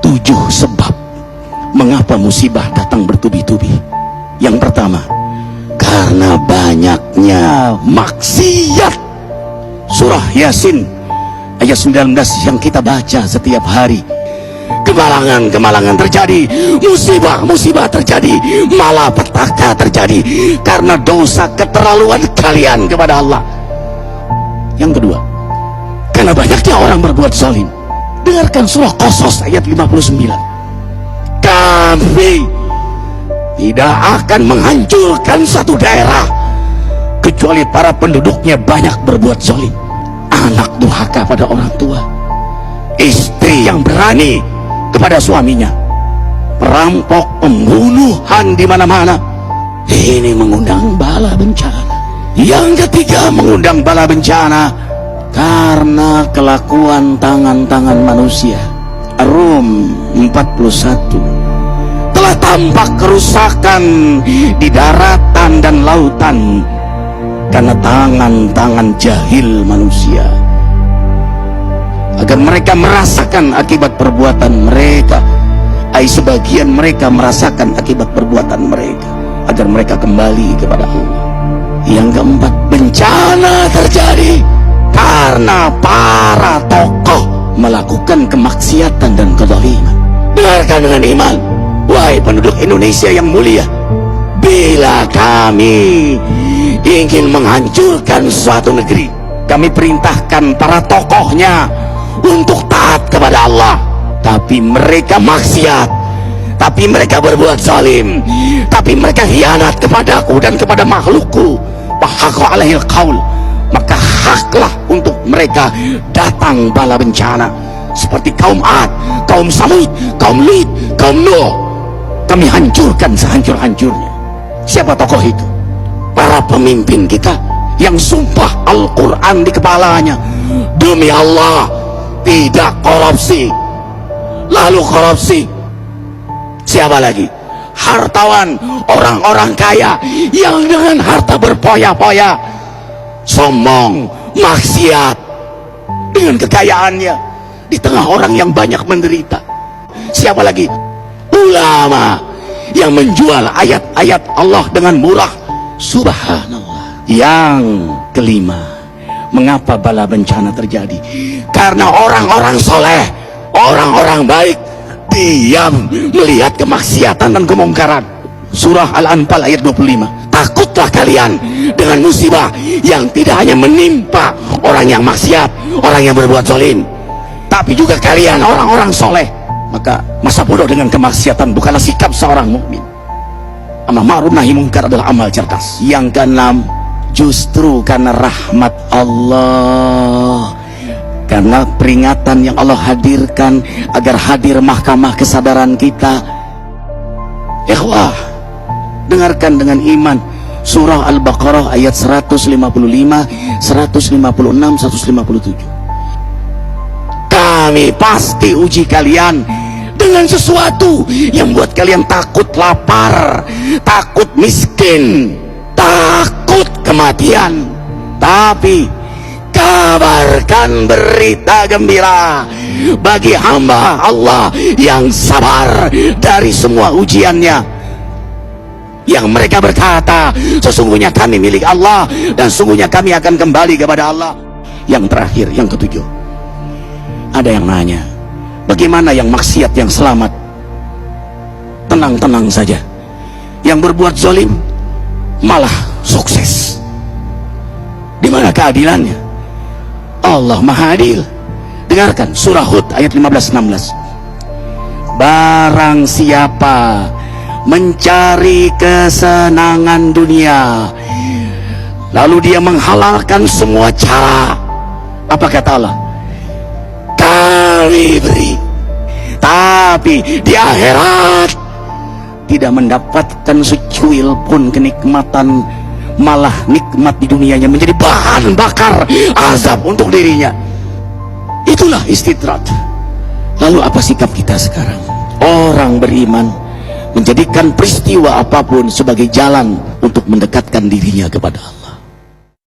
7 sebab mengapa musibah datang bertubi-tubi. Yang pertama, karena banyaknya maksiat. Surah Yasin ayat 19 yang kita baca setiap hari. Kemalangan terjadi, musibah terjadi, malapetaka terjadi karena dosa keterlaluan kalian kepada Allah. Yang kedua, karena banyaknya orang berbuat zalim. Dengarkan surah Qasas ayat 59. Kami tidak akan menghancurkan satu daerah kecuali para penduduknya banyak berbuat zalim. Anak durhaka pada orang tua, istri yang berani kepada suaminya, perampok, pembunuhan di mana-mana. Ini mengundang bala bencana. Yang ketiga, mengundang bala bencana karena kelakuan tangan-tangan manusia. Rum 41. Telah tampak kerusakan di daratan dan lautan karena tangan-tangan jahil manusia, agar mereka merasakan akibat perbuatan mereka. Sebagian mereka merasakan akibat perbuatan mereka, agar mereka kembali kepada Allah. Yang keempat, bencana terjadi karena para tokoh melakukan kemaksiatan dan kezaliman. Dengarkan dengan iman, wahai penduduk Indonesia yang mulia, bila kami ingin menghancurkan suatu negeri, kami perintahkan para tokohnya untuk taat kepada Allah, tapi mereka maksiat, tapi mereka berbuat zalim, tapi mereka khianat kepadaku dan kepada makhlukku. Bahaqqa alaihil qaul, maka haklah untuk mereka datang bala bencana seperti kaum Ad, kaum Samud, kaum Lut, kaum Nuh. Kami hancurkan sehancur-hancurnya. Siapa tokoh itu? Para pemimpin kita yang sumpah Al-Quran di kepalanya, demi Allah tidak korupsi. Lalu korupsi. Siapa lagi? Hartawan, orang-orang kaya yang dengan harta berpoya-poya, sombong, maksiat dengan kekayaannya di tengah orang yang banyak menderita. Siapa lagi? Ulama yang menjual ayat-ayat Allah dengan murah. Subhanallah. Yang kelima, mengapa bala bencana terjadi? Karena orang-orang soleh, orang-orang baik diam melihat kemaksiatan dan kemungkaran. Surah Al-Anfal ayat 25. Takutlah kalian dengan musibah yang tidak hanya menimpa orang yang maksiat, orang yang berbuat zalim, tapi juga kalian orang-orang soleh. Maka masa bodoh dengan kemaksiatan bukanlah sikap seorang mukmin. Amar ma'ruf nahi munkar adalah amal cerdas. Yang keenam, justru karena rahmat Allah, karena peringatan yang Allah hadirkan agar hadir mahkamah kesadaran kita. Ikhwah, dengarkan dengan iman surah Al-Baqarah ayat 155, 156, 157. Kami pasti uji kalian dengan sesuatu yang buat kalian takut lapar, takut miskin, takut kematian. Tapi kabarkan berita gembira bagi hamba Allah yang sabar dari semua ujiannya, yang mereka berkata, sesungguhnya kami milik Allah dan sungguhnya kami akan kembali kepada Allah. Yang terakhir, yang ketujuh, ada yang nanya, bagaimana yang maksiat yang selamat? Tenang-tenang saja. Yang berbuat zalim malah sukses. Di mana keadilannya? Allah Maha Adil. Dengarkan surah Hud ayat 15-16. Barang siapa mencari kesenangan dunia, lalu dia menghalalkan semua cara, apa kata Allah? Kami beri, tapi di akhirat tidak mendapatkan secuil pun kenikmatan, malah nikmat di dunianya menjadi bahan bakar azab untuk dirinya. Itulah istidrat. Lalu apa sikap kita sekarang? Orang beriman menjadikan peristiwa apapun sebagai jalan untuk mendekatkan dirinya kepada Allah.